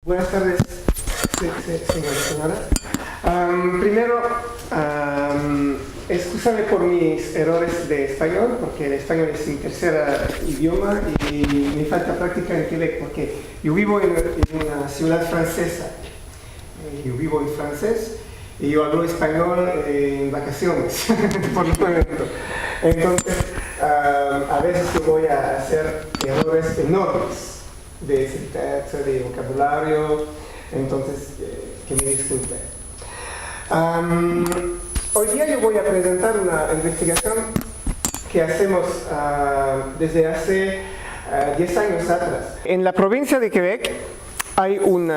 Buenas tardes, señora y señora. Primero, excúsame por mis errores de español, porque el español es mi tercer idioma y me falta práctica en Quebec, porque yo vivo en una ciudad francesa. Yo vivo en francés y yo hablo español en vacaciones, por lo momento. Entonces, a veces yo voy a hacer errores enormes de sintaxis, de vocabulario, entonces que me disculpe. Hoy día yo voy a presentar una investigación que hacemos desde hace 10 años atrás. En la provincia de Quebec hay en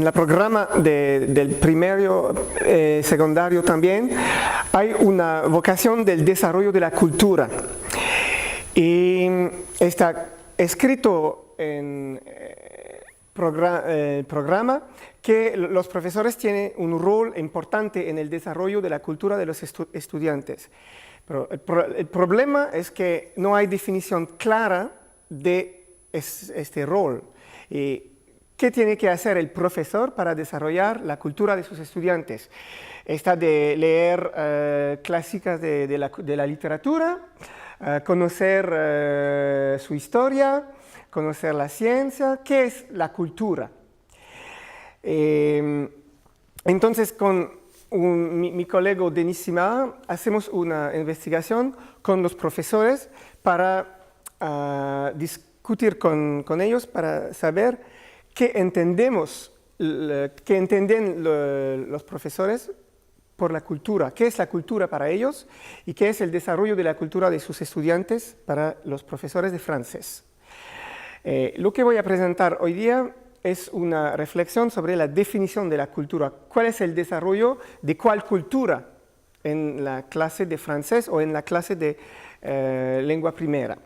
la programa del primario, secundario también, hay una vocación del desarrollo de la cultura. Y está escrito en el programa que los profesores tienen un rol importante en el desarrollo de la cultura de los estudiantes. Pero el problema es que no hay definición clara de este rol. ¿Qué tiene que hacer el profesor para desarrollar la cultura de sus estudiantes? Está de leer clásicas de la literatura, conocer su historia, conocer la ciencia. ¿Qué es la cultura? Entonces, con mi colega Denis Simard hacemos una investigación con los profesores para discutir con ellos, para saber qué entienden los profesores por la cultura, qué es la cultura para ellos y qué es el desarrollo de la cultura de sus estudiantes para los profesores de francés. Lo que voy a presentar hoy día es una reflexión sobre la definición de la cultura. ¿Cuál es el desarrollo de cuál cultura en la clase de francés o en la clase de lengua primera?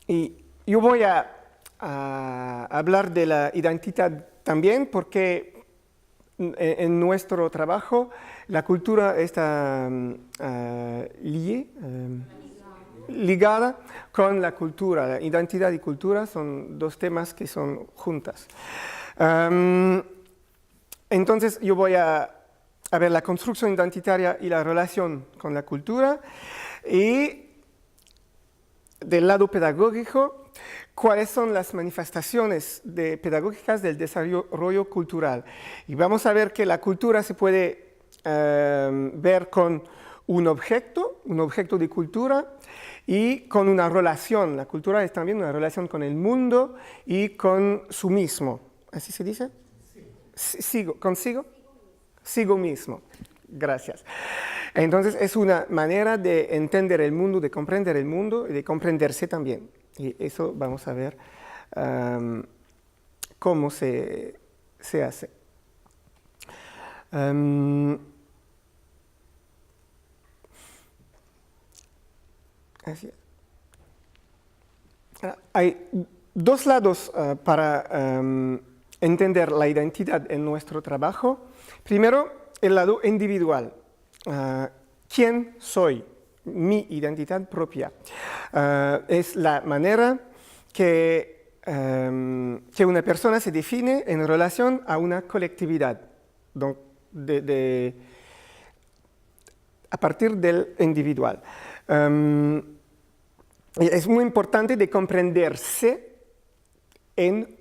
Y yo voy a hablar de la identidad también porque en nuestro trabajo la cultura está ligada con la cultura. La identidad y cultura son dos temas que son juntas. Entonces yo voy a ver la construcción identitaria y la relación con la cultura y del lado pedagógico, cuáles son las manifestaciones pedagógicas del desarrollo cultural. Y vamos a ver que la cultura se puede ver con un objeto de cultura y con una relación. La cultura es también una relación con el mundo y con su mismo. ¿Así se dice? Sí. ¿Consigo? Sigo mismo. Gracias. Entonces es una manera de entender el mundo, de comprender el mundo y de comprenderse también. Y eso vamos a ver cómo se hace. Así es. Hay dos lados para entender la identidad en nuestro trabajo. Primero, el lado individual. ¿Quién soy? Mi identidad propia. Es la manera que una persona se define en relación a una colectividad, donc a partir del individual. Es muy importante de comprenderse en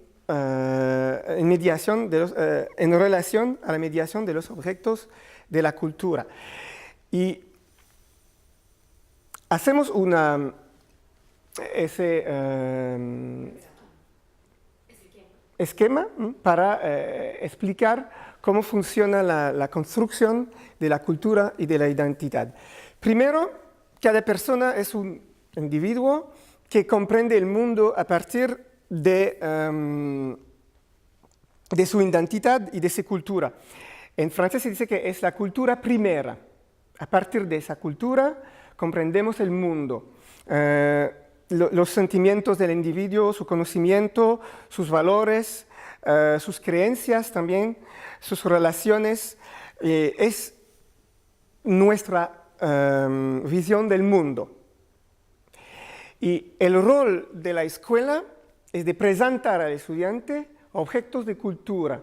relación a la mediación de los objetos de la cultura. Y hacemos ese esquema para explicar cómo funciona la construcción de la cultura y de la identidad. Primero, cada persona es un individuo que comprende el mundo a partir de su identidad y de su cultura. En francés se dice que es la cultura primera. A partir de esa cultura comprendemos el mundo, los sentimientos del individuo, su conocimiento, sus valores, sus creencias también, sus relaciones. Es nuestra visión del mundo. Y el rol de la escuela es de presentar al estudiante objetos de cultura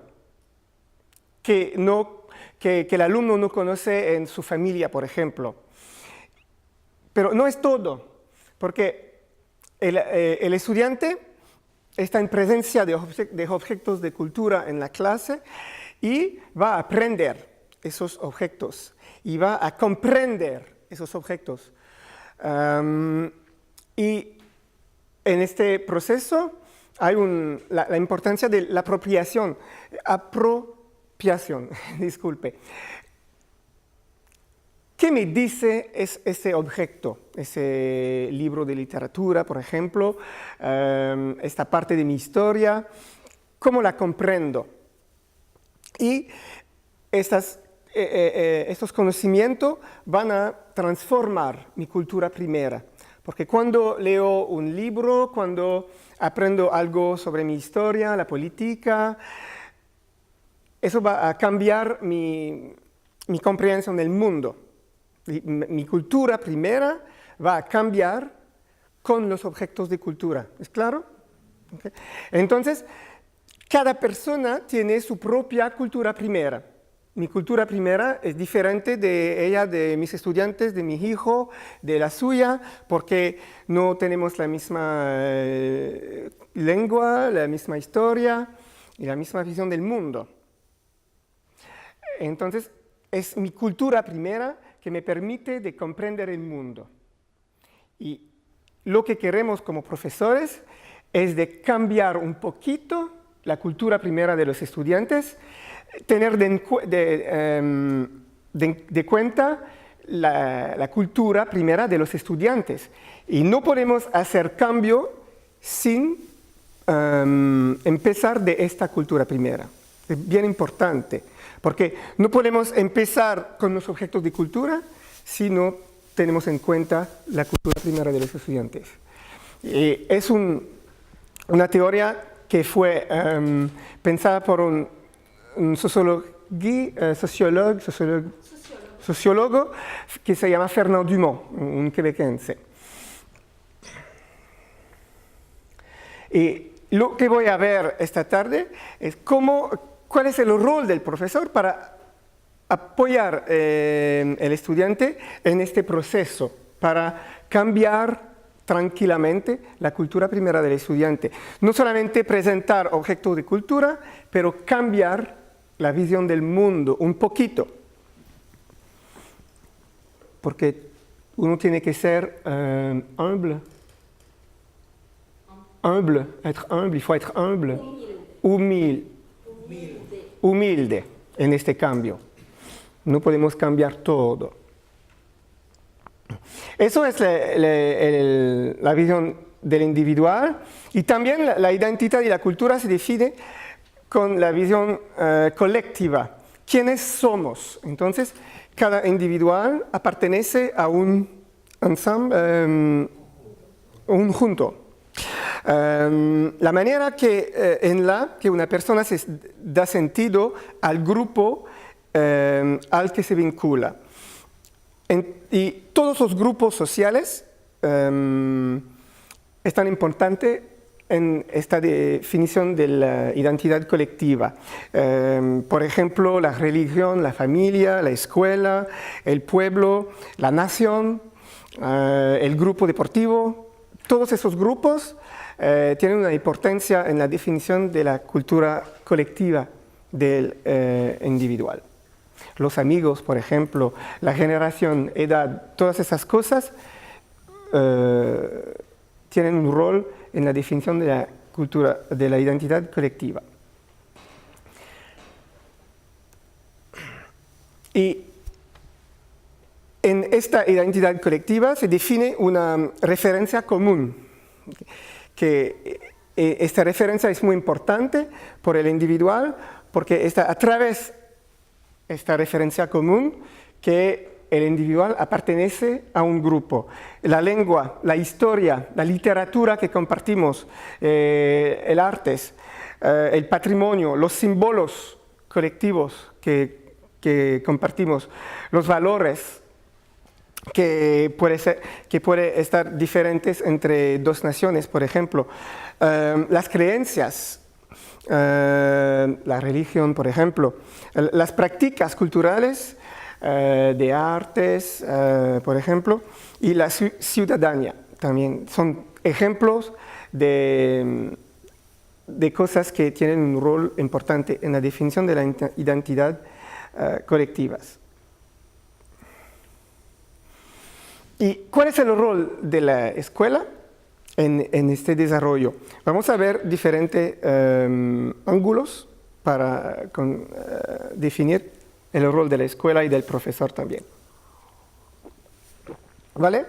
que el alumno no conoce en su familia, por ejemplo. Pero no es todo, porque el estudiante está en presencia de objetos de cultura en la clase y va a aprender esos objetos y va a comprender esos objetos. Y en este proceso hay la importancia de la apropiación, disculpe. ¿Qué me dice ese objeto, ese libro de literatura, por ejemplo, esta parte de mi historia? ¿Cómo la comprendo? Y estos conocimientos van a transformar mi cultura primera. Porque cuando leo un libro, cuando aprendo algo sobre mi historia, la política, eso va a cambiar mi comprensión del mundo. Mi cultura primera va a cambiar con los objetos de cultura. ¿Es claro? Okay. Entonces, cada persona tiene su propia cultura primera. Mi cultura primera es diferente de ella, de mis estudiantes, de mi hijo, de la suya, porque no tenemos la misma lengua, la misma historia y la misma visión del mundo. Entonces, es mi cultura primera que me permite de comprender el mundo. Y lo que queremos como profesores es de cambiar un poquito la cultura primera de los estudiantes, tener de cuenta la cultura primera de los estudiantes. Y no podemos hacer cambio sin empezar de esta cultura primera. Es bien importante, porque no podemos empezar con los objetos de cultura si no tenemos en cuenta la cultura primera de los estudiantes. Es una teoría que fue pensada por un sociólogo que se llama Fernand Dumont, un quebequense. Y lo que voy a ver esta tarde es cuál es el rol del profesor para apoyar al estudiante en este proceso, para cambiar tranquilamente la cultura primera del estudiante. No solamente presentar objetos de cultura, pero cambiar la visión del mundo un poquito. Porque uno tiene que ser humble. Être humble, il faut être humble. Humilde en este cambio. No podemos cambiar todo. Eso es la visión del individual, y también la identidad y la cultura se define con la visión colectiva. ¿Quiénes somos? Entonces, cada individual pertenece a un ensemble, un junto. La manera en la que una persona se da sentido al grupo al que se vincula. Y todos los grupos sociales están importantes en esta definición de la identidad colectiva. Por ejemplo, la religión, la familia, la escuela, el pueblo, la nación, el grupo deportivo. Todos esos grupos tienen una importancia en la definición de la cultura colectiva del individual. Los amigos, por ejemplo, la generación, edad, todas esas cosas tienen un rol en la definición de la cultura, de la identidad colectiva. Y en esta identidad colectiva se define una referencia común, que esta referencia es muy importante por el individual, porque está a través de esta referencia común que el individual pertenece a un grupo. La lengua, la historia, la literatura que compartimos, el arte, el patrimonio, los símbolos colectivos que compartimos, los valores, que puede estar diferentes entre dos naciones, por ejemplo. Las creencias, la religión, por ejemplo, las prácticas culturales de artes, por ejemplo, y la ciudadanía también son ejemplos de cosas que tienen un rol importante en la definición de la identidad colectivas. ¿Y cuál es el rol de la escuela en este desarrollo? Vamos a ver diferentes ángulos para definir el rol de la escuela y del profesor también. ¿Vale?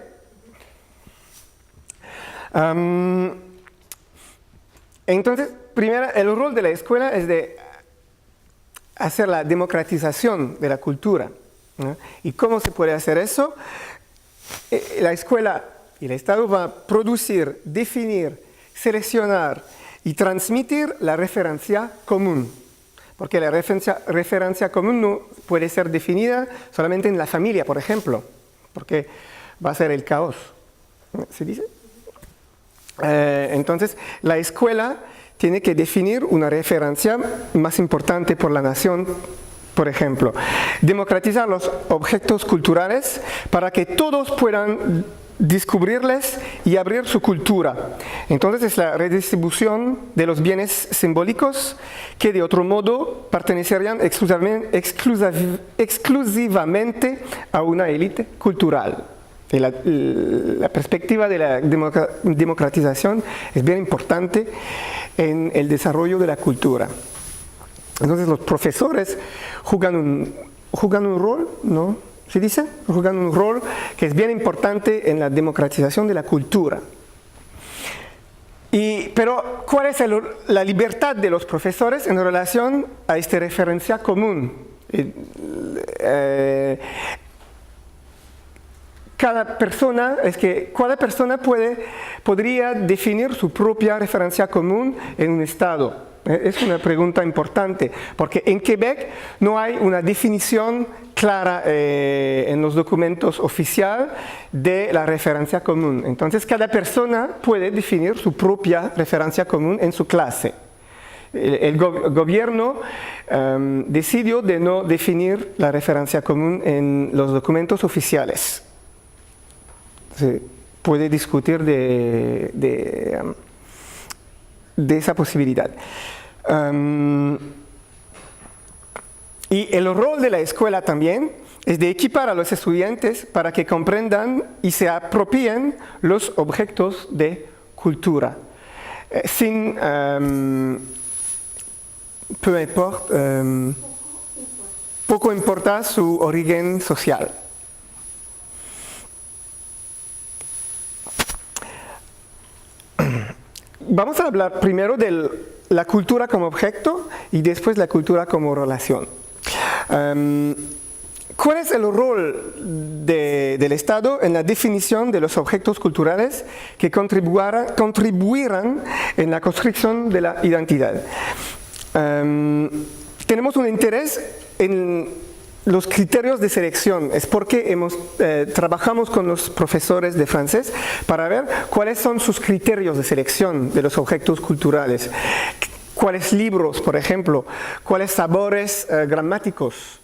Entonces, primero, el rol de la escuela es de hacer la democratización de la cultura, ¿no? ¿Y cómo se puede hacer eso? La escuela y el Estado van a producir, definir, seleccionar y transmitir la referencia común. Porque la referencia común no puede ser definida solamente en la familia, por ejemplo, porque va a ser el caos. ¿Se dice? Entonces, la escuela tiene que definir una referencia más importante por la nación, por ejemplo. Democratizar los objetos culturales para que todos puedan descubrirles y abrir su cultura. Entonces es la redistribución de los bienes simbólicos que de otro modo pertenecerían exclusivamente a una élite cultural. La perspectiva de la democratización es bien importante en el desarrollo de la cultura. Entonces los profesores juegan un rol, ¿no? ¿Se dice? Juegan un rol que es bien importante en la democratización de la cultura. Pero, ¿cuál es la libertad de los profesores en relación a esta referencia común? Cada persona podría definir su propia referencia común en un Estado. Es una pregunta importante, porque en Quebec no hay una definición clara en los documentos oficiales de la referencia común. Entonces, cada persona puede definir su propia referencia común en su clase. El gobierno decidió de no definir la referencia común en los documentos oficiales. Se puede discutir de esa posibilidad. Y el rol de la escuela también es de equipar a los estudiantes para que comprendan y se apropien los objetos de cultura, sin poco importa su origen social. Vamos a hablar primero de la cultura como objeto y después la cultura como relación. ¿Cuál es el rol del Estado en la definición de los objetos culturales que contribuirán en la construcción de la identidad? Tenemos un interés en los criterios de selección. Es porque trabajamos con los profesores de francés para ver cuáles son sus criterios de selección de los objetos culturales. Cuáles libros, por ejemplo, cuáles sabores gramáticos,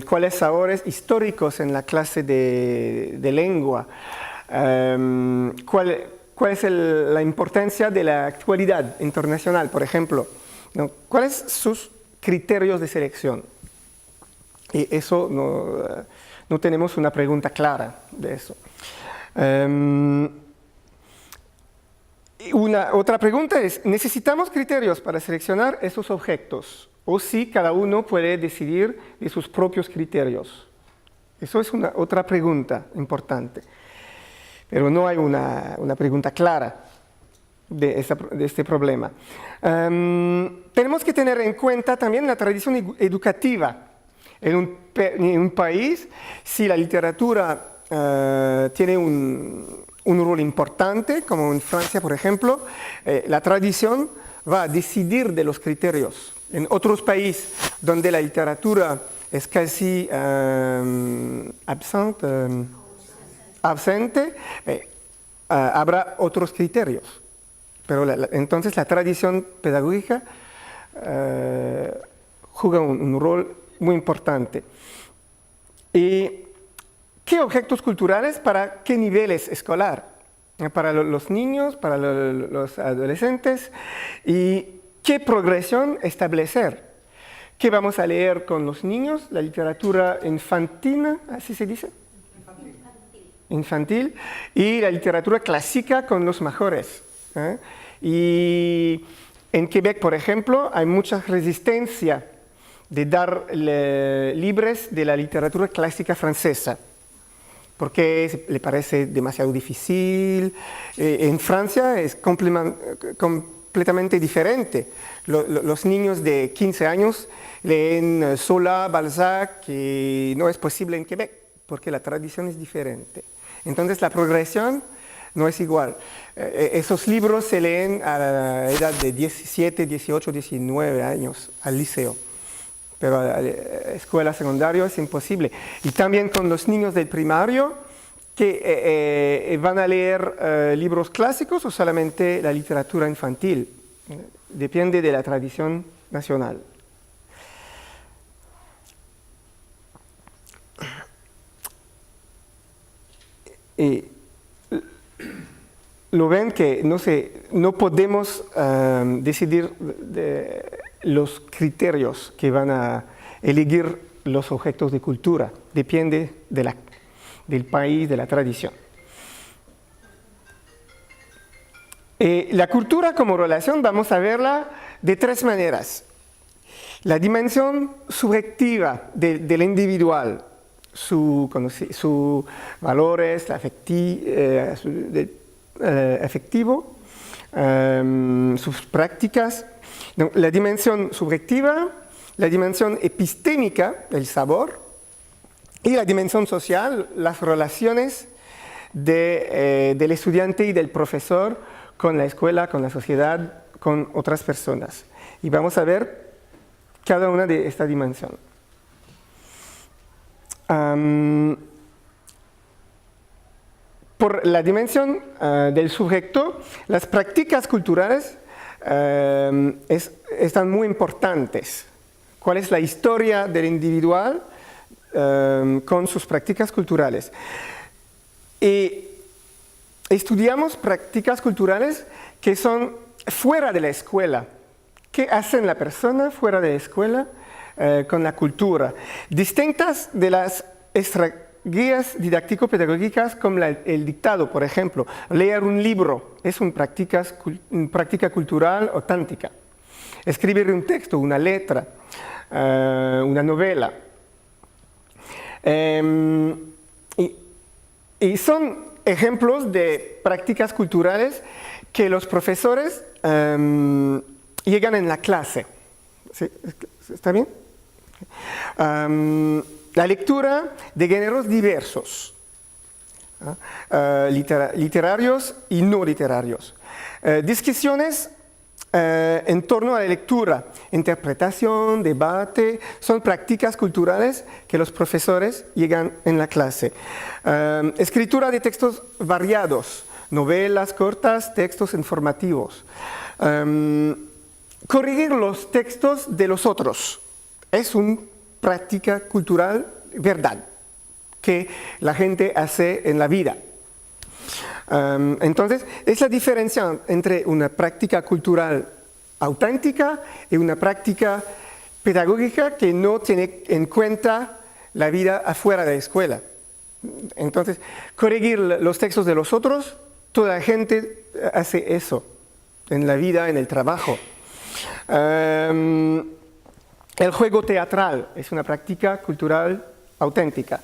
cuáles sabores históricos en la clase de lengua, cuál es la importancia de la actualidad internacional, por ejemplo, ¿no? ¿Cuáles son sus criterios de selección? Y eso no tenemos una pregunta clara de eso. Otra pregunta es, ¿necesitamos criterios para seleccionar esos objetos? O si cada uno puede decidir de sus propios criterios. Eso es otra pregunta importante. Pero no hay una pregunta clara de este problema. Tenemos que tener en cuenta también la tradición educativa. En un país, si la literatura tiene un rol importante, como en Francia, por ejemplo, la tradición va a decidir de los criterios En otros países donde la literatura es casi absente, habrá otros criterios. Pero entonces la tradición pedagógica juega un rol muy importante. ¿Y qué objetos culturales para qué niveles escolar? Para los niños, para los adolescentes, y qué progresión establecer. ¿Qué vamos a leer con los niños? La literatura infantil, ¿así se dice? Infantil. Y la literatura clásica con los mayores. Y en Quebec, por ejemplo, hay mucha resistencia de dar libros de la literatura clásica francesa, porque le parece demasiado difícil. En Francia es completamente diferente. Los niños de 15 años leen Zola, Balzac, y no es posible en Quebec, porque la tradición es diferente. Entonces la progresión no es igual. Esos libros se leen a la edad de 17, 18, 19 años, al liceo. Pero a la escuela secundaria es imposible. Y también con los niños del primario, que van a leer libros clásicos o solamente la literatura infantil. Depende de la tradición nacional. Y lo ven que no podemos decidir los criterios que van a elegir los objetos de cultura. Depende del país, de la tradición. La cultura como relación vamos a verla de tres maneras. La dimensión subjetiva del individual, sus valores, afectivo, sus prácticas. La dimensión subjetiva, la dimensión epistémica, el sabor, y la dimensión social, las relaciones del estudiante y del profesor con la escuela, con la sociedad, con otras personas. Y vamos a ver cada una de estas dimensiones. Por la dimensión del sujeto, las prácticas culturales están muy importantes. ¿Cuál es la historia del individual con sus prácticas culturales? Y estudiamos prácticas culturales que son fuera de la escuela. ¿Qué hacen la persona fuera de la escuela con la cultura? Distintas de las guías didáctico-pedagógicas como el dictado, por ejemplo. Leer un libro es una práctica cultural auténtica. Escribir un texto, una letra, una novela. Y son ejemplos de prácticas culturales que los profesores llegan en la clase. ¿Sí? ¿Está bien? La lectura de géneros diversos, literarios y no literarios. Discusiones en torno a la lectura, interpretación, debate, son prácticas culturales que los profesores llegan en la clase. Escritura de textos variados, novelas cortas, textos informativos. Corregir los textos de los otros es una práctica cultural, verdad, que la gente hace en la vida. Entonces, es la diferencia entre una práctica cultural auténtica y una práctica pedagógica que no tiene en cuenta la vida afuera de la escuela. Entonces, corregir los textos de los otros, toda la gente hace eso en la vida, en el trabajo. El juego teatral es una práctica cultural auténtica.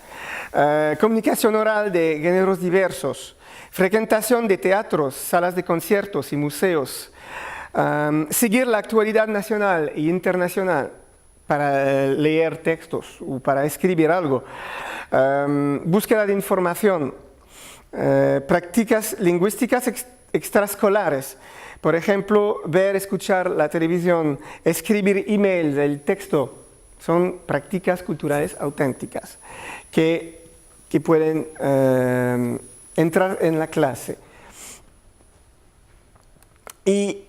Comunicación oral de géneros diversos. Frecuentación de teatros, salas de conciertos y museos. Seguir la actualidad nacional e internacional para leer textos o para escribir algo. Búsqueda de información. Prácticas lingüísticas extraescolares. Por ejemplo, ver, escuchar la televisión, escribir emails, el texto, son prácticas culturales auténticas que pueden entrar en la clase. Y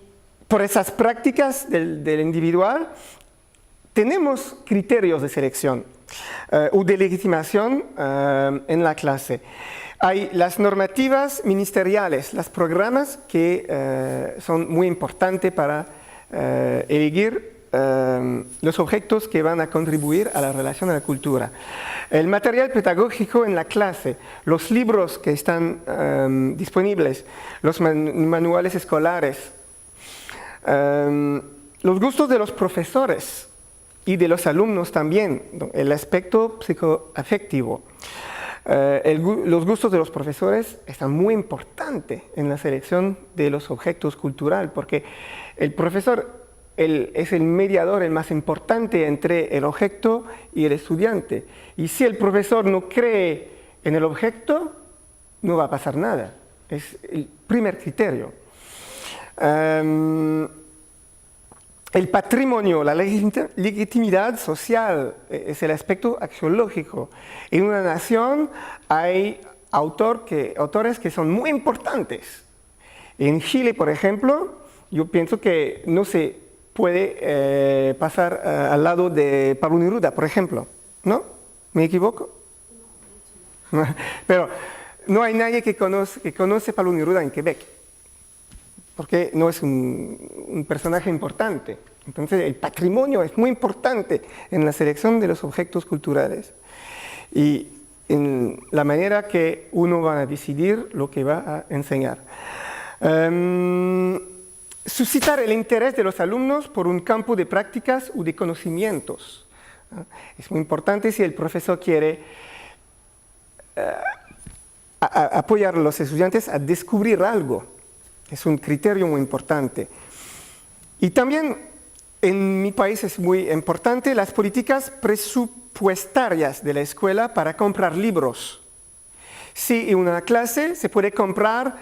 por esas prácticas del individual, tenemos criterios de selección o de legitimación en la clase. Hay las normativas ministeriales, los programas que son muy importantes para elegir los objetos que van a contribuir a la relación a la cultura. El material pedagógico en la clase, los libros que están disponibles, los manuales escolares, los gustos de los profesores y de los alumnos también, el aspecto psicoafectivo. Los gustos de los profesores están muy importantes en la selección de los objetos culturales, porque el profesor es el mediador, el más importante entre el objeto y el estudiante. Y si el profesor no cree en el objeto, no va a pasar nada. Es el primer criterio. El patrimonio, la legitimidad social es el aspecto axiológico. En una nación hay autores que son muy importantes. En Chile, por ejemplo, yo pienso que no se puede pasar al lado de Pablo Neruda, por ejemplo. ¿No? ¿Me equivoco? Pero no hay nadie que conoce a Pablo Neruda en Quebec, porque no es un personaje importante. Entonces el patrimonio es muy importante en la selección de los objetos culturales y en la manera que uno va a decidir lo que va a enseñar. Suscitar el interés de los alumnos por un campo de prácticas o de conocimientos. Es muy importante si el profesor quiere apoyar a los estudiantes a descubrir algo. Es un criterio muy importante. Y también en mi país es muy importante las políticas presupuestarias de la escuela para comprar libros. Si en una clase se puede comprar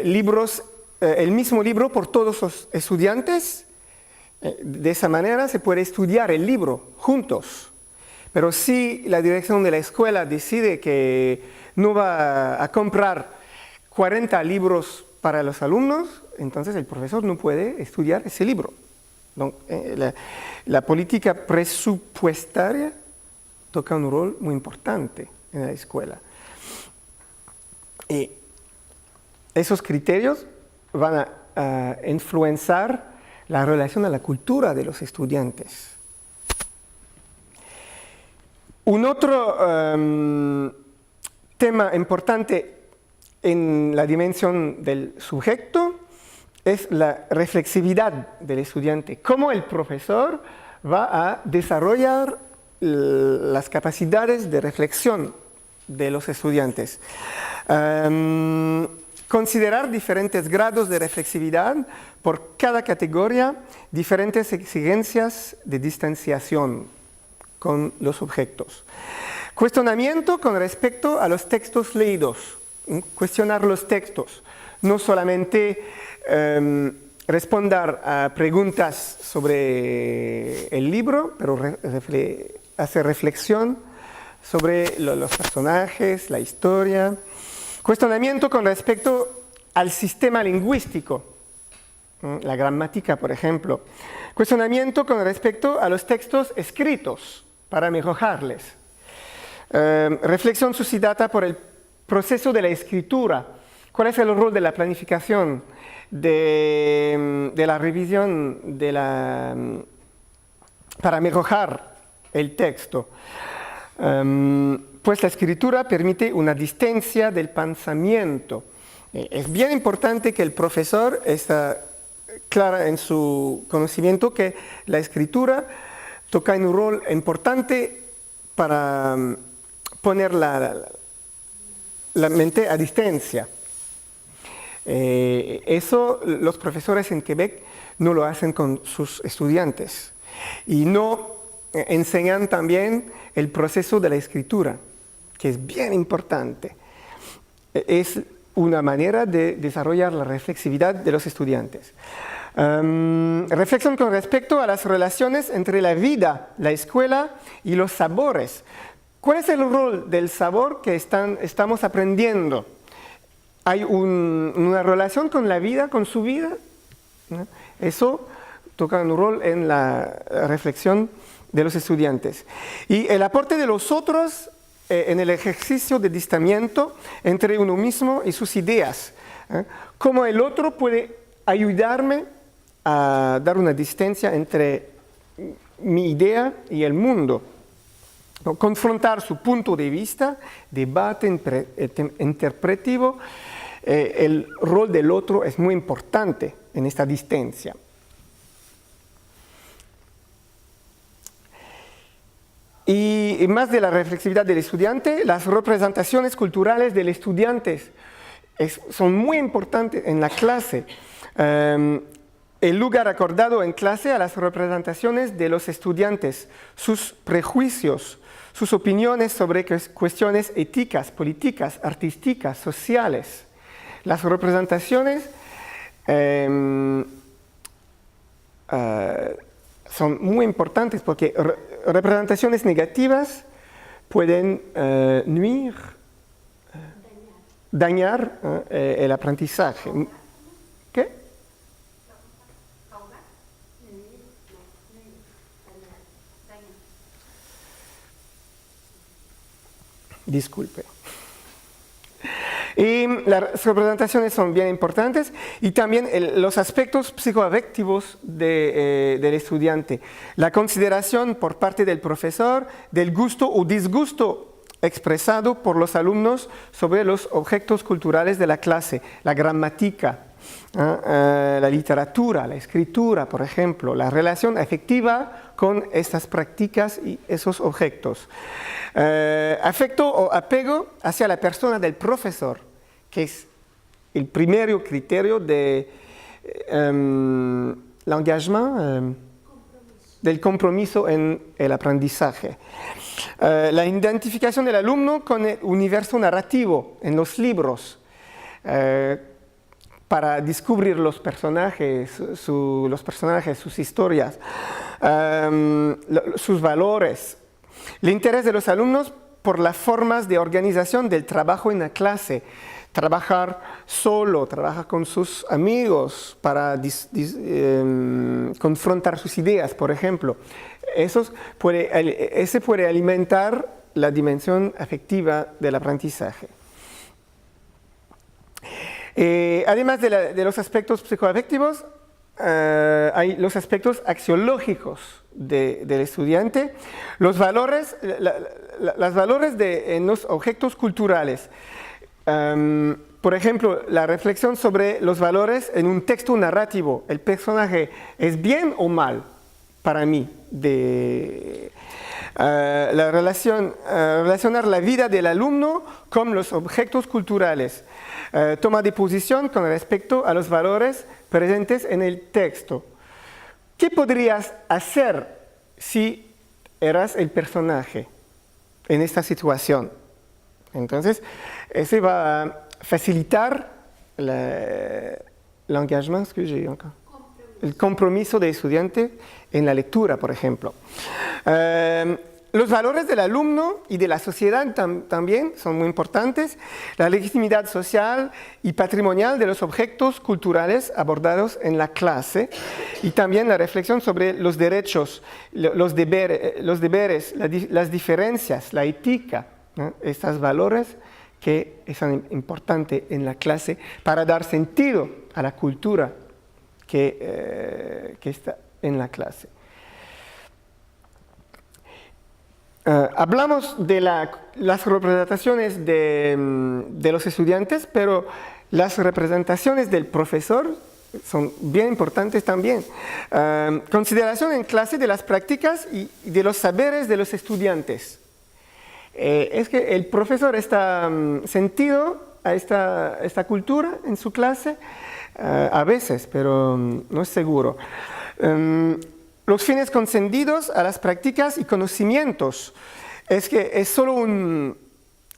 libros, el mismo libro por todos los estudiantes, de esa manera se puede estudiar el libro juntos. Pero si la dirección de la escuela decide que no va a comprar 40 libros para los alumnos, entonces el profesor no puede estudiar ese libro. La política presupuestaria toca un rol muy importante en la escuela. Y esos criterios van a influenciar la relación a la cultura de los estudiantes. Un otro tema importante en la dimensión del sujeto es la reflexividad del estudiante. Cómo el profesor va a desarrollar las capacidades de reflexión de los estudiantes. Considerar diferentes grados de reflexividad por cada categoría, diferentes exigencias de distanciación con los objetos. Cuestionamiento con respecto a los textos leídos. Cuestionar los textos, no solamente responder a preguntas sobre el libro, pero hacer reflexión sobre los personajes, la historia. Cuestionamiento con respecto al sistema lingüístico, la gramática, por ejemplo. Cuestionamiento con respecto a los textos escritos para mejorarles. Reflexión suscitada por el proceso de la escritura. ¿Cuál es el rol de la planificación, de la revisión, para mejorar el texto? Pues la escritura permite una distancia del pensamiento. Es bien importante que el profesor esté claro en su conocimiento que la escritura toca un rol importante para poner la mente a distancia. Eso los profesores en Quebec no lo hacen con sus estudiantes y no enseñan también el proceso de la escritura, que es bien importante. Es una manera de desarrollar la reflexividad de los estudiantes. Reflexión con respecto a las relaciones entre la vida, la escuela y los sabores. ¿Cuál es el rol del sabor que estamos aprendiendo? ¿Hay una relación con la vida, con su vida? ¿No? Eso toca un rol en la reflexión de los estudiantes. Y el aporte de los otros en el ejercicio de distanciamiento entre uno mismo y sus ideas. Cómo el otro puede ayudarme a dar una distancia entre mi idea y el mundo. Confrontar su punto de vista, debate interpretativo, el rol del otro es muy importante en esta distancia. Y más de la reflexividad del estudiante, las representaciones culturales del estudiante son muy importantes en la clase. El lugar acordado en clase a las representaciones de los estudiantes, sus prejuicios, sus opiniones sobre cuestiones éticas, políticas, artísticas, sociales. Las representaciones son muy importantes porque representaciones negativas pueden dañar el aprendizaje. ¿Qué? Disculpe. Y las representaciones son bien importantes y también los aspectos psicoafectivos del estudiante. La consideración por parte del profesor del gusto o disgusto expresado por los alumnos sobre los objetos culturales de la clase, la gramática, la literatura, la escritura, por ejemplo, la relación afectiva con estas prácticas y esos objetos. Afecto o apego hacia la persona del profesor, que es el primer criterio de l'engagement, del compromiso en el aprendizaje. La identificación del alumno con el universo narrativo en los libros, para descubrir los personajes, sus historias, sus valores. El interés de los alumnos por las formas de organización del trabajo en la clase. Trabajar solo, trabajar con sus amigos para confrontar sus ideas, por ejemplo. Ese puede alimentar la dimensión afectiva del aprendizaje. Además de los aspectos psicoafectivos, hay los aspectos axiológicos del estudiante, los valores en los objetos culturales. Por ejemplo, la reflexión sobre los valores en un texto narrativo. ¿El personaje es bien o mal para mí? Relacionar la vida del alumno con los objetos culturales. Toma de posición con respecto a los valores presentes en el texto. ¿Qué podrías hacer si eras el personaje en esta situación? Entonces, eso va a facilitar l'engagement, el compromiso del estudiante en la lectura, por ejemplo. Los valores del alumno y de la sociedad también son muy importantes. La legitimidad social y patrimonial de los objetos culturales abordados en la clase y también la reflexión sobre los derechos, los deberes, las diferencias, la ética, ¿no? Estos valores que son importantes en la clase para dar sentido a la cultura que está en la clase. Hablamos de las representaciones de los estudiantes, pero las representaciones del profesor son bien importantes también. Consideración en clase de las prácticas y de los saberes de los estudiantes. Es que el profesor está sentido a esta cultura en su clase, a veces, pero no es seguro. Los fines concedidos a las prácticas y conocimientos. Es que es solo un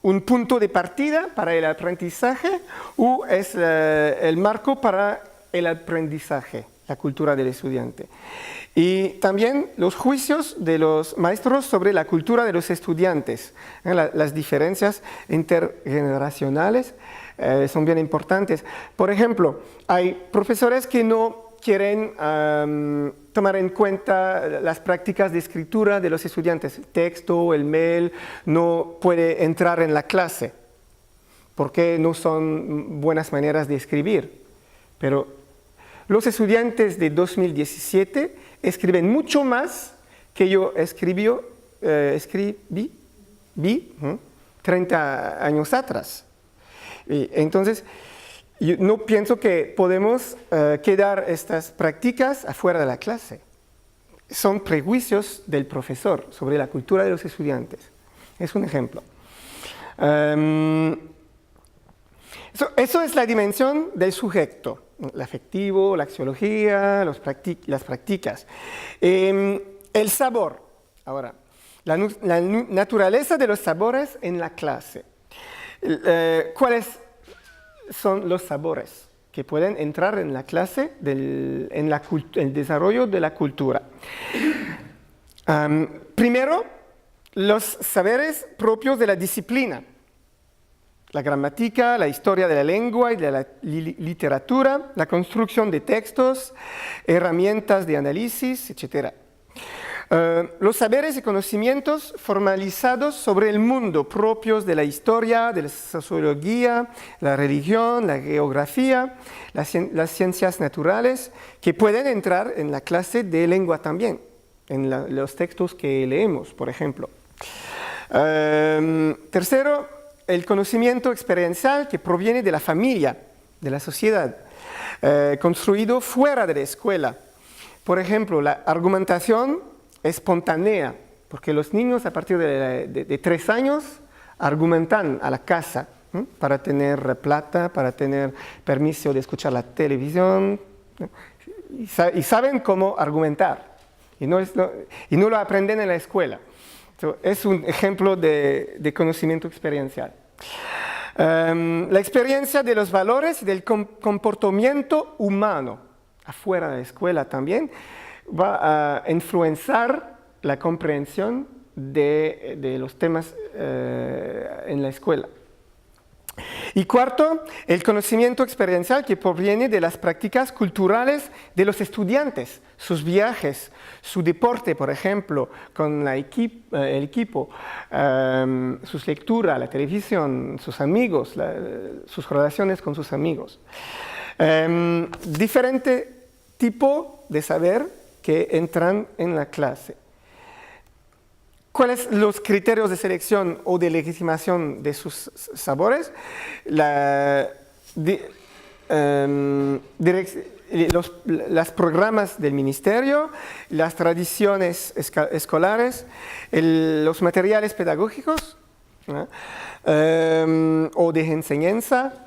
un punto de partida para el aprendizaje o es el marco para el aprendizaje, la cultura del estudiante. Y también los juicios de los maestros sobre la cultura de los estudiantes. Las diferencias intergeneracionales son bien importantes. Por ejemplo, hay profesores que no quieren tomar en cuenta las prácticas de escritura de los estudiantes. El texto, el mail, no puede entrar en la clase porque no son buenas maneras de escribir. Pero los estudiantes de 2017 escriben mucho más que yo escribí 30 años atrás. Y entonces, yo no pienso que podemos quedar estas prácticas afuera de la clase. Son prejuicios del profesor sobre la cultura de los estudiantes. Es un ejemplo. Eso es la dimensión del sujeto, el afectivo, la axiología, las prácticas. El sabor. Ahora, la naturaleza de los sabores en la clase. ¿Cuáles son los sabores que pueden entrar en la clase el desarrollo de la cultura? Primero, los saberes propios de la disciplina. La gramática, la historia de la lengua y de la literatura, la construcción de textos, herramientas de análisis, etc. Los saberes y conocimientos formalizados sobre el mundo propios de la historia, de la sociología, la religión, la geografía, las ciencias naturales, que pueden entrar en la clase de lengua también, en los textos que leemos, por ejemplo. Tercero, el conocimiento experiencial que proviene de la familia, de la sociedad, construido fuera de la escuela. Por ejemplo, la argumentación espontánea, porque los niños a partir de 3 años argumentan a la casa para tener plata, para tener permiso de escuchar la televisión, y saben cómo argumentar, y no lo aprenden en la escuela. Es un ejemplo de conocimiento experiencial. La experiencia de los valores y del comportamiento humano afuera de la escuela también va a influenciar la comprensión de los temas en la escuela. Y cuarto, el conocimiento experiencial que proviene de las prácticas culturales de los estudiantes, sus viajes, su deporte, por ejemplo, con el equipo, sus lecturas, la televisión, sus amigos, sus relaciones con sus amigos. Diferente tipo de saber que entran en la clase. ¿Cuáles son los criterios de selección o de legitimación de sus sabores? Los programas del ministerio, las tradiciones escolares, los materiales pedagógicos o de enseñanza,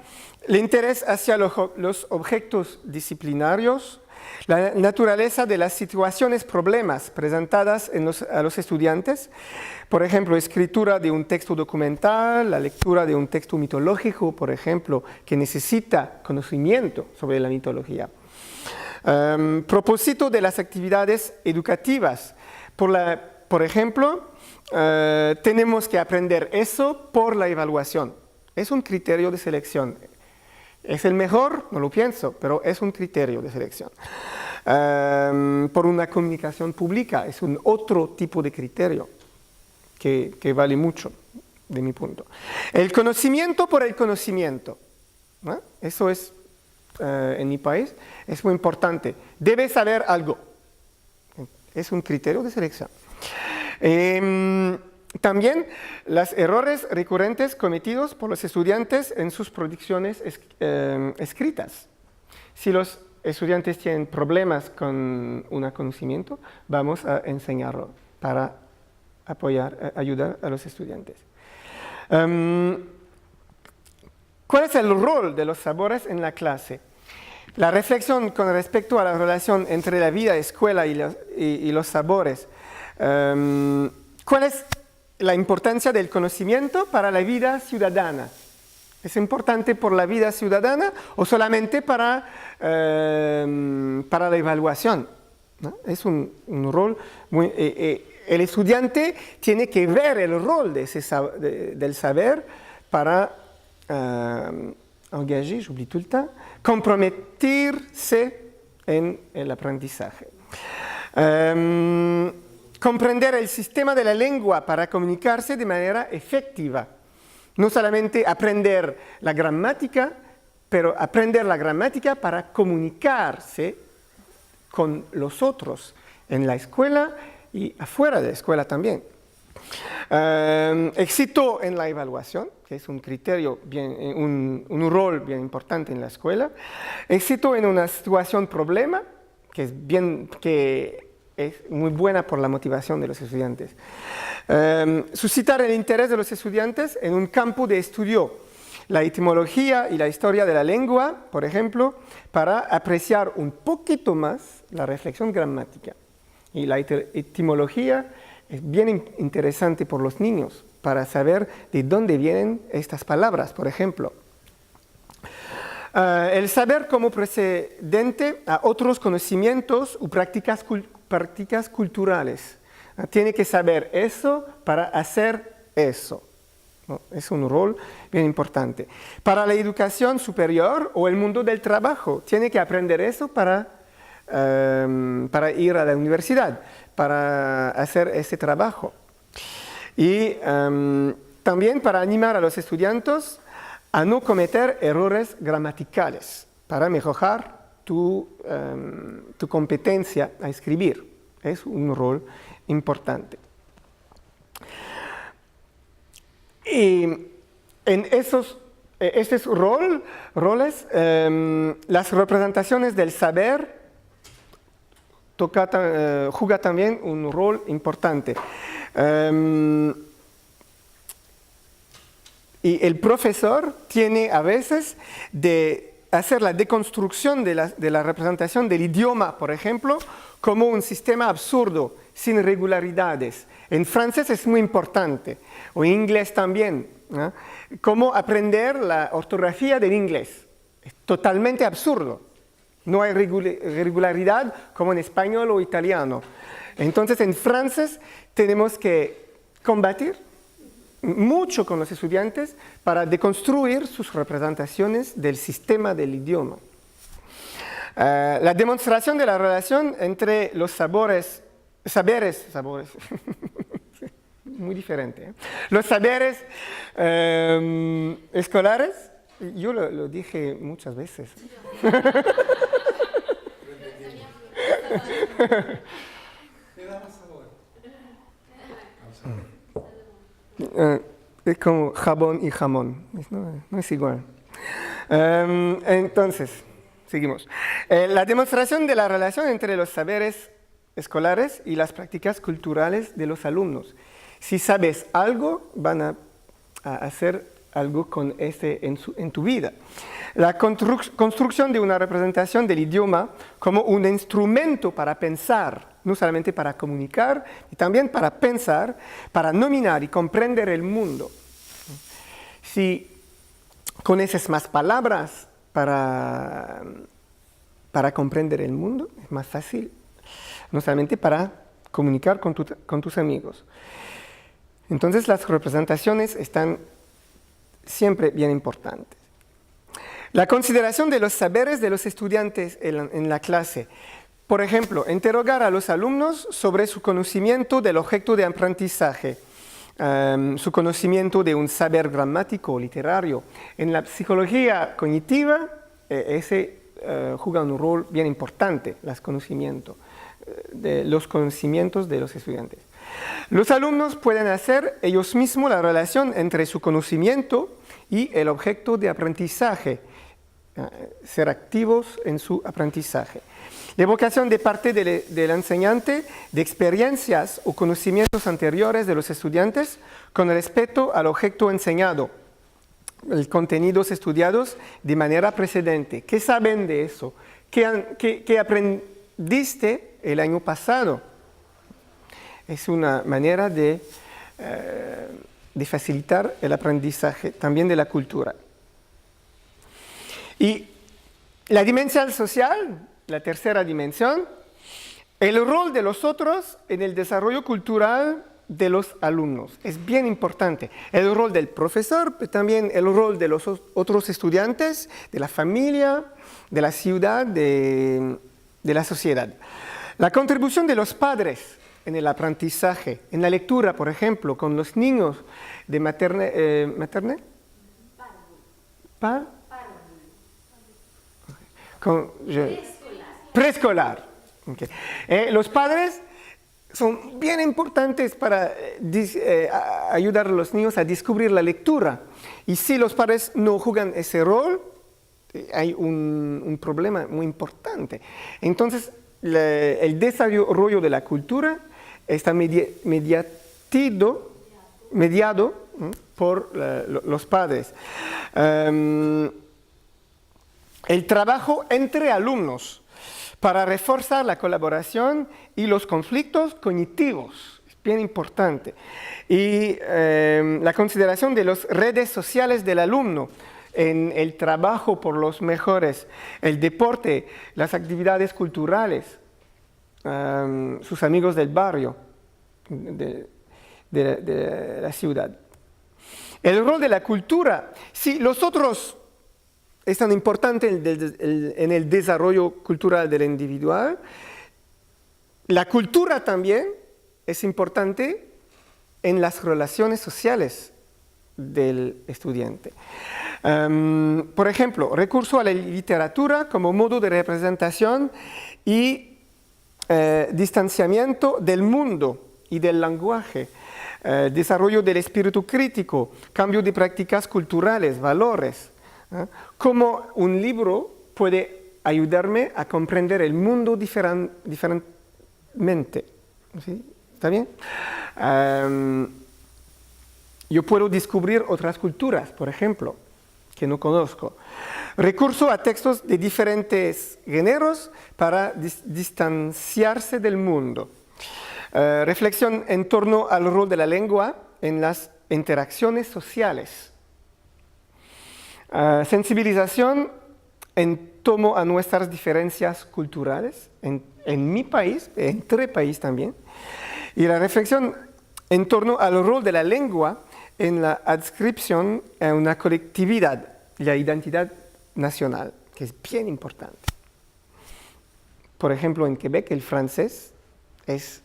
el interés hacia los objetos disciplinarios, la naturaleza de las situaciones, problemas presentadas a los estudiantes, por ejemplo, escritura de un texto documental, la lectura de un texto mitológico, por ejemplo, que necesita conocimiento sobre la mitología. Propósito de las actividades educativas. Por ejemplo, tenemos que aprender eso por la evaluación. Es un criterio de selección. ¿Es el mejor? No lo pienso, pero es un criterio de selección. Por una comunicación pública, es un otro tipo de criterio que vale mucho, de mi punto. El conocimiento por el conocimiento. ¿No? Eso es, en mi país, es muy importante. Debe saber algo. Es un criterio de selección. También los errores recurrentes cometidos por los estudiantes en sus producciones escritas. Si los estudiantes tienen problemas con un conocimiento, vamos a enseñarlo para ayudar a los estudiantes. ¿Cuál es el rol de los sabores en la clase? La reflexión con respecto a la relación entre la vida escuela y los sabores. ¿Cuál es la importancia del conocimiento para la vida ciudadana. ¿Es importante por la vida ciudadana o solamente para la evaluación? ¿No? Es un rol muy... el estudiante tiene que ver el rol del saber para engager, j'oublie tout le temps, comprometerse en el aprendizaje. Comprender el sistema de la lengua para comunicarse de manera efectiva. No solamente aprender la gramática, pero aprender la gramática para comunicarse con los otros en la escuela y afuera de la escuela también. Éxito en la evaluación, que es un criterio, un rol bien importante en la escuela. Éxito en una situación problema, que es muy buena por la motivación de los estudiantes. Suscitar el interés de los estudiantes en un campo de estudio, la etimología y la historia de la lengua, por ejemplo, para apreciar un poquito más la reflexión gramática. Y la etimología es bien interesante por los niños, para saber de dónde vienen estas palabras, por ejemplo. El saber como precedente a otros conocimientos o prácticas culturales. Tiene que saber eso para hacer eso. ¿No? Es un rol bien importante. Para la educación superior o el mundo del trabajo, tiene que aprender eso para ir a la universidad, para hacer ese trabajo. Y también para animar a los estudiantes a no cometer errores gramaticales, para mejorar tu competencia a escribir. Es un rol importante. Y en estos roles, las representaciones del saber juega también un rol importante. Y el profesor tiene a veces de hacer la deconstrucción de la representación del idioma, por ejemplo, como un sistema absurdo, sin regularidades. En francés es muy importante, o en inglés también, ¿no? Cómo aprender la ortografía del inglés. Es totalmente absurdo. No hay regularidad como en español o italiano. Entonces, en francés tenemos que combatir mucho con los estudiantes para deconstruir sus representaciones del sistema del idioma. La demostración de la relación entre los saberes, muy diferente, ¿eh? Los saberes escolares, yo lo dije muchas veces. Es como jabón y jamón, no es igual. Entonces, seguimos. La demostración de la relación entre los saberes escolares y las prácticas culturales de los alumnos. Si sabes algo, van a hacer algo con en tu vida. La construcción de una representación del idioma como un instrumento para pensar, no solamente para comunicar, y también para pensar, para nominar y comprender el mundo. Si conoces más palabras para comprender el mundo, es más fácil, no solamente para comunicar con tus amigos. Entonces las representaciones están siempre bien importantes. La consideración de los saberes de los estudiantes en la clase. Por ejemplo, interrogar a los alumnos sobre su conocimiento del objeto de aprendizaje, su conocimiento de un saber gramático o literario. En la psicología cognitiva, ese juega un rol bien importante, los conocimientos de los estudiantes. Los alumnos pueden hacer ellos mismos la relación entre su conocimiento y el objeto de aprendizaje, ser activos en su aprendizaje. La evocación de parte del enseñante de experiencias o conocimientos anteriores de los estudiantes con respecto al objeto enseñado, los contenidos estudiados de manera precedente. ¿Qué saben de eso? ¿Qué aprendiste el año pasado? Es una manera de de facilitar el aprendizaje también de la cultura. Y la dimensión social, la tercera dimensión, el rol de los otros en el desarrollo cultural de los alumnos. Es bien importante. El rol del profesor, pero también el rol de los otros estudiantes, de la familia, de la ciudad, de la sociedad. La contribución de los padres en el aprendizaje, en la lectura, por ejemplo, con los niños de materne, preescolar. Okay. Los padres son bien importantes para ayudar a los niños a descubrir la lectura. Y si los padres no juegan ese rol, hay un problema muy importante. Entonces, el desarrollo de la cultura está mediado por los padres. El trabajo entre alumnos para reforzar la colaboración y los conflictos cognitivos, es bien importante. Y la consideración de las redes sociales del alumno en el trabajo por los mejores, el deporte, las actividades culturales, sus amigos del barrio, de la ciudad. El rol de la cultura, si los otros es tan importante en el desarrollo cultural del individual, la cultura también es importante en las relaciones sociales del estudiante. Por ejemplo, recurso a la literatura como modo de representación y distanciamiento del mundo y del lenguaje, desarrollo del espíritu crítico, cambio de prácticas culturales, valores. Cómo un libro puede ayudarme a comprender el mundo diferentemente. ¿Sí? ¿Está bien? Yo puedo descubrir otras culturas, por ejemplo, que no conozco. Recurso a textos de diferentes géneros para distanciarse del mundo. Reflexión en torno al rol de la lengua en las interacciones sociales. Sensibilización en torno a nuestras diferencias culturales en mi país, entre países también. Y la reflexión en torno al rol de la lengua en la adscripción a una colectividad, la identidad nacional, que es bien importante. Por ejemplo, en Quebec el francés es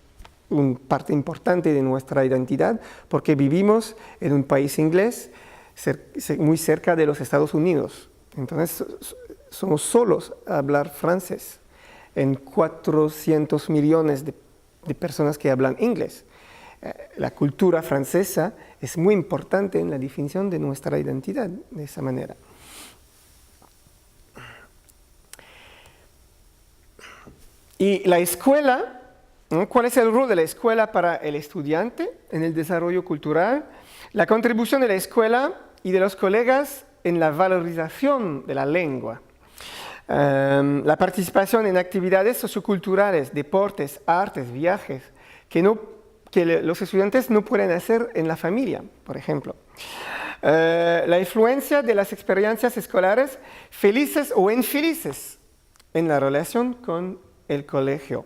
una parte importante de nuestra identidad porque vivimos en un país inglés muy cerca de los Estados Unidos. Entonces, somos solos a hablar francés en 400 millones de personas que hablan inglés. La cultura francesa es muy importante en la definición de nuestra identidad de esa manera. Y la escuela, ¿no? ¿Cuál es el rol de la escuela para el estudiante en el desarrollo cultural? La contribución de la escuela y de los colegas en la valorización de la lengua. La participación en actividades socioculturales, deportes, artes, viajes, que los estudiantes no pueden hacer en la familia, por ejemplo. La influencia de las experiencias escolares felices o infelices en la relación con el colegio.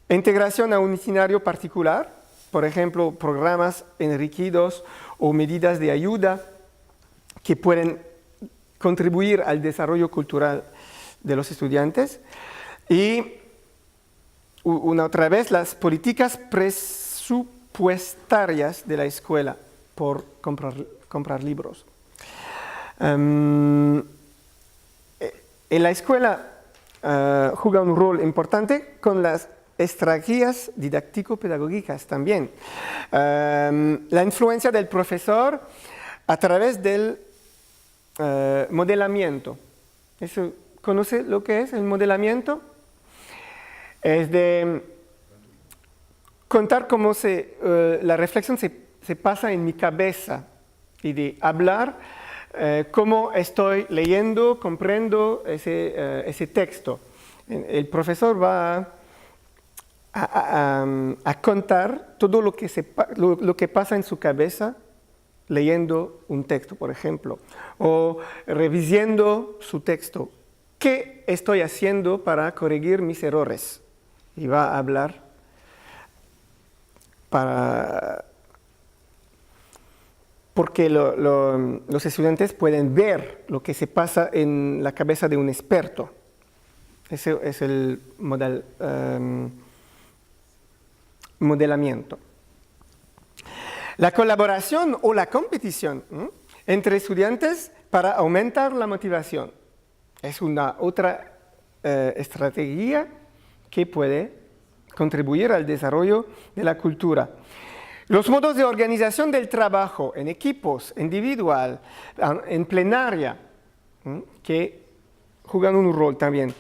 Integración a un itinerario particular, por ejemplo, programas enriquecidos o medidas de ayuda que pueden contribuir al desarrollo cultural de los estudiantes. Y otra vez, las políticas presupuestarias de la escuela por comprar libros. En la escuela juega un rol importante con las estrategias didáctico-pedagógicas también. La influencia del profesor a través del modelamiento. ¿Conoce lo que es el modelamiento? Es de contar cómo la reflexión se pasa en mi cabeza y de hablar cómo estoy leyendo, comprendo ese texto. El profesor va a contar todo lo que pasa en su cabeza leyendo un texto, por ejemplo, o revisando su texto. ¿Qué estoy haciendo para corregir mis errores? Y va a hablar porque los estudiantes pueden ver lo que se pasa en la cabeza de un experto. Ese es el modelamiento. La colaboración o la competición entre estudiantes para aumentar la motivación es una otra estrategia que puede contribuir al desarrollo de la cultura. Los modos de organización del trabajo en equipos, individual, en plenaria, que juegan un rol también.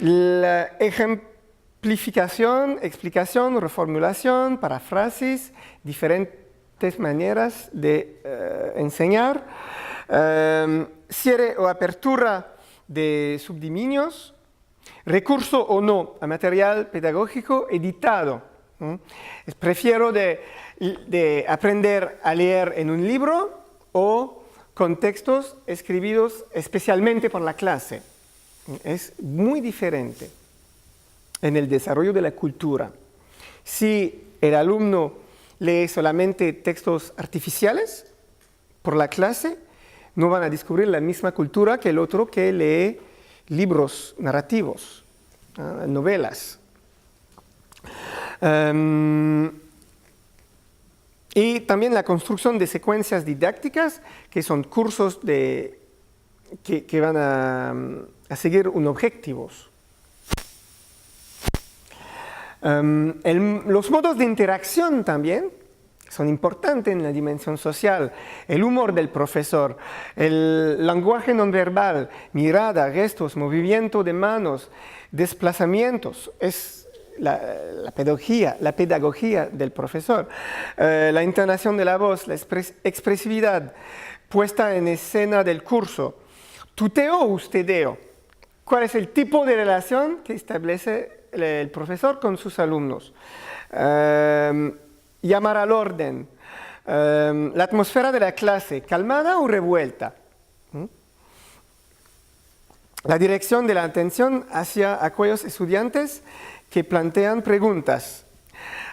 La ejemplificación, explicación, reformulación, paráfrasis, diferentes maneras de enseñar, cierre o apertura de subdominios, recurso o no a material pedagógico editado. Prefiero de aprender a leer en un libro o con textos escritos especialmente por la clase. Es muy diferente en el desarrollo de la cultura. Si el alumno lee solamente textos artificiales por la clase, no van a descubrir la misma cultura que el otro que lee libros narrativos, novelas. Y también la construcción de secuencias didácticas, que son cursos que van a seguir un objetivo. Los modos de interacción también son importantes en la dimensión social. El humor del profesor, el lenguaje no verbal, mirada, gestos, movimiento de manos, desplazamientos, es la pedagogía del profesor. La entonación de la voz, la expresividad, puesta en escena del curso. Tuteo o ustedeo. ¿Cuál es el tipo de relación que establece el profesor con sus alumnos? Llamar al orden. La atmósfera de la clase, calmada o revuelta. La dirección de la atención hacia aquellos estudiantes que plantean preguntas.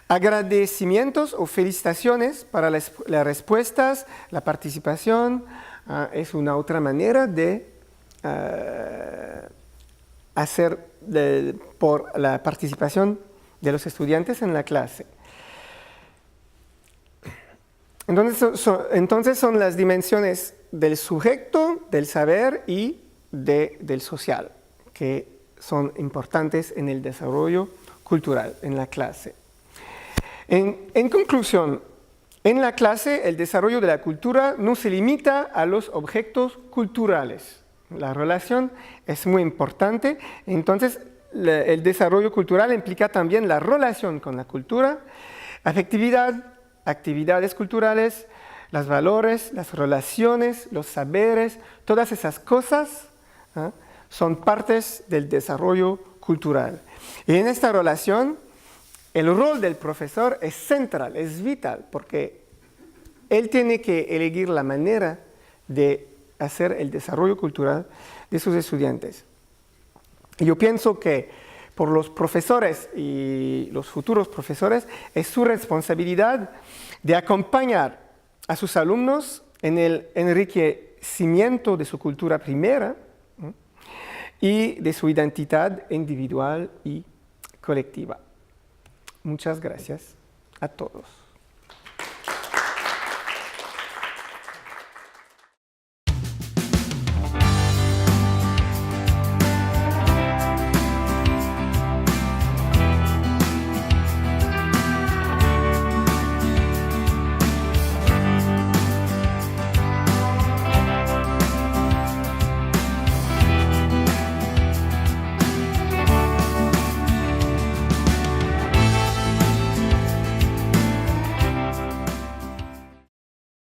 Agradecimientos o felicitaciones para las respuestas, la participación. Es una otra manera de hacer por la participación de los estudiantes en la clase. Entonces son las dimensiones del sujeto, del saber y del social, que son importantes en el desarrollo cultural, en la clase. En conclusión, en la clase el desarrollo de la cultura no se limita a los objetos culturales. La relación es muy importante, entonces el desarrollo cultural implica también la relación con la cultura, afectividad, actividades culturales, los valores, las relaciones, los saberes, todas esas cosas son partes del desarrollo cultural. Y en esta relación, el rol del profesor es central, es vital, porque él tiene que elegir la manera de hacer el desarrollo cultural de sus estudiantes. Y yo pienso que por los profesores y los futuros profesores es su responsabilidad de acompañar a sus alumnos en el enriquecimiento de su cultura primera y de su identidad individual y colectiva. Muchas gracias a todos.